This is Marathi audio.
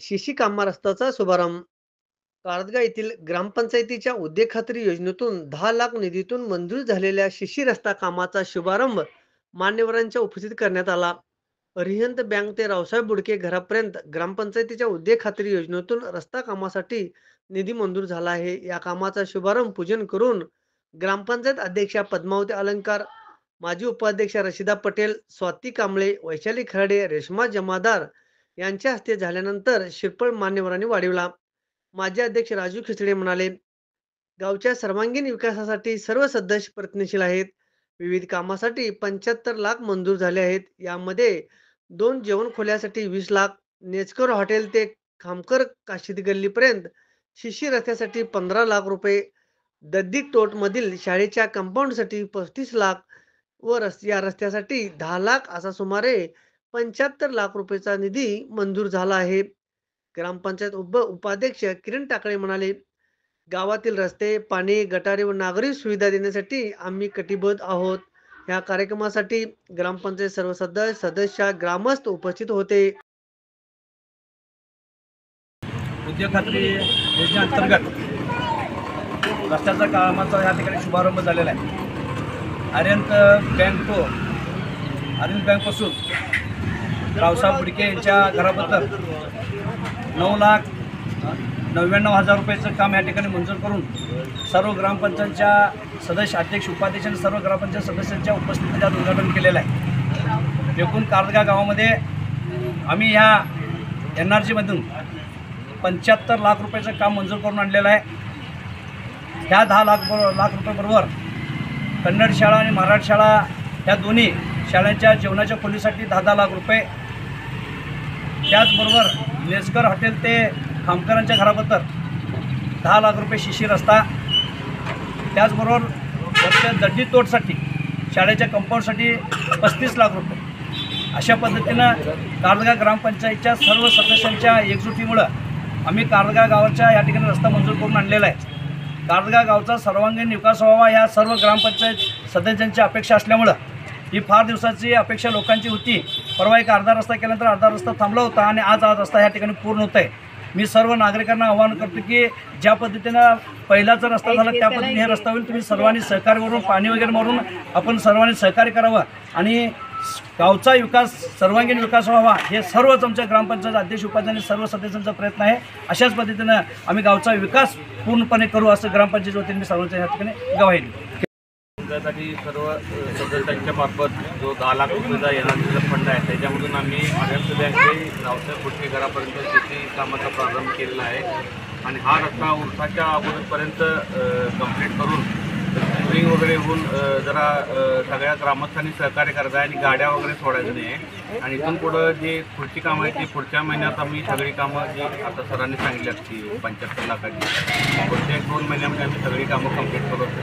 शिशी कामा रस्त्याचा शुभारंभ. कारदगा येथील ग्रामपंचायतीच्या उद्योग खात्री योजनेतून 10 लाख निधीतून मंजूर झालेल्या शिशी रस्ता कामाचा शुभारंभ मान्यवरांच्या उपस्थितीत करण्यात आला. अरिहंत बँक ते रावसाहेब बुडके घरापर्यंत ग्रामपंचायतीच्या उद्योग खात्री योजनेतून रस्ता कामासाठी निधी मंजूर झाला आहे. या कामाचा शुभारंभ पूजन करून ग्रामपंचायत अध्यक्षा पद्मावती अलंकार, माजी उपाध्यक्ष रशिदा पटेल, स्वाती कांबळे, वैशाली खराडे, रेश्मा जमादार यांच्या हस्ते झाल्यानंतर शिरपळ मान्यवरांनी वाढविला. माजी अध्यक्ष राजू खिचडे म्हणाले, गावच्या सर्वांगीण विकासासाठी सर्व सदस्य प्रयत्नशील आहेत. विविध कामासाठी 75 लाख मंजूर झाले आहेत. यामध्ये 2 जेवण खोल्यासाठी 20 लाख, नेचकर हॉटेल ते खामकर काशीद गल्लीपर्यंत शिशी रस्त्यासाठी 15 लाख रुपये, दद्दी टोटमधील शाळेच्या कंपाऊंडसाठी 35 लाख व या रस्त्यासाठी 10 लाख असा सुमारे 75 लाख रुपयेचा निधी मंजूर झाला आहे. ग्रामपंचायत उपाध्यक्ष किरण टाकळे म्हणाले, गावातील रस्ते, पाणी, गटारे व नागरी सुविधा देण्यासाठी आम्ही कटिबद्ध आहोत. या कार्यक्रमासाठी ग्रामपंचायत सर्व सदस्य, ग्रामस्थ उपस्थित होते. उद्योग खात्री योजनेअंतर्गत रस्त्याचा कामाचा या ठिकाणी शुभारंभ झालेला आहे. आर्यंत बँकपासून रावसाहेब बुडके यांच्या घराबद्दल 9,99,000 रुपयाचं काम या ठिकाणी मंजूर करून सर्व ग्रामपंचायतच्या सदस्य, अध्यक्ष, उपाध्यक्ष आणि सर्व ग्रामपंचायत सदस्यांच्या उपस्थितीत आज उद्घाटन केलेलं आहे. एकूण कारदगा गावामध्ये आम्ही ह्या NRGमधून 75 लाख रुपयाचं काम मंजूर करून आणलेलं आहे. ह्या 10 लाख रुपयाबरोबर कन्नड शाळा आणि मराठी शाळा ह्या दोन्ही शाळांच्या जेवणाच्या खोलीसाठी 10 लाख रुपये, त्याचबरोबर नेचकर हॉटेल ते खामकरांच्या घराबद्दल 10 लाख रुपये शिशी रस्ता, त्याचबरोबर वरच्या दड्डी तोडसाठी शाळेच्या कंपाऊंडसाठी 35 लाख रुपये. अशा पद्धतीनं कारदगा ग्रामपंचायतच्या सर्व सदस्यांच्या एकजुटीमुळं आम्ही कारदगा गावाच्या या ठिकाणी रस्ता मंजूर करून आणलेला आहे. कारदगा गावचा सर्वांगीण विकास व्हावा ह्या सर्व ग्रामपंचायत सदस्यांची अपेक्षा असल्यामुळं ही फार दिवसाची अपेक्षा लोकांची होती. परवा एक अर्धा रस्ता केल्यानंतर अर्धा रस्ता थांबला होता आणि आज रस्ता या ठिकाणी पूर्ण होत आहे. मी सर्व नागरिकांना आवाहन करतो की ज्या पद्धतीनं पहिलाचा रस्ता झाला त्या पद्धतीने हे रस्ता होईल. तुम्ही सर्वांनी सहकार्य करून, पाणी वगैरे मारून आपण सर्वांनी सहकार्य करावं आणि गावचा विकास, सर्वांगीण विकास व्हावा हे सर्वच आमच्या ग्रामपंचायत अध्यक्ष, उपाध्यक्ष सर्व सदस्यांचा प्रयत्न आहे. अशाच पद्धतीनं आम्ही गावचा विकास पूर्णपणे करू असं ग्रामपंचायत वतीने मी सर्वांच्या या ठिकाणी ग्वाही देतो. त्यासाठी सर्व सदस्यांच्या मार्फत जो 10 लाख रुपयाचा NRGचा फंड आहे त्याच्यामधून आम्ही आर्यंत बँक ते रावसाहेब बुडके घरापर्यंत शेती कामाचा प्रारंभ केलेला आहे आणि हा रस्ता उरसाच्या अगोदरपर्यंत कंप्लीट करून स्प्रिंग वगैरे होऊन जरा सगळ्या ग्रामस्थांनी सहकार्य करायचं आहे आणि गाड्या वगैरे सोडायचं नाही आहे. आणि इथून पुढं जे पुढची कामं आहेत ती पुढच्या महिन्यात आम्ही सगळी कामं जी आता सरांनी सांगितली असती 75 लाखाची पुढच्या 1-2 महिन्यामध्ये आम्ही सगळी कामं कंप्लीट करू असतो.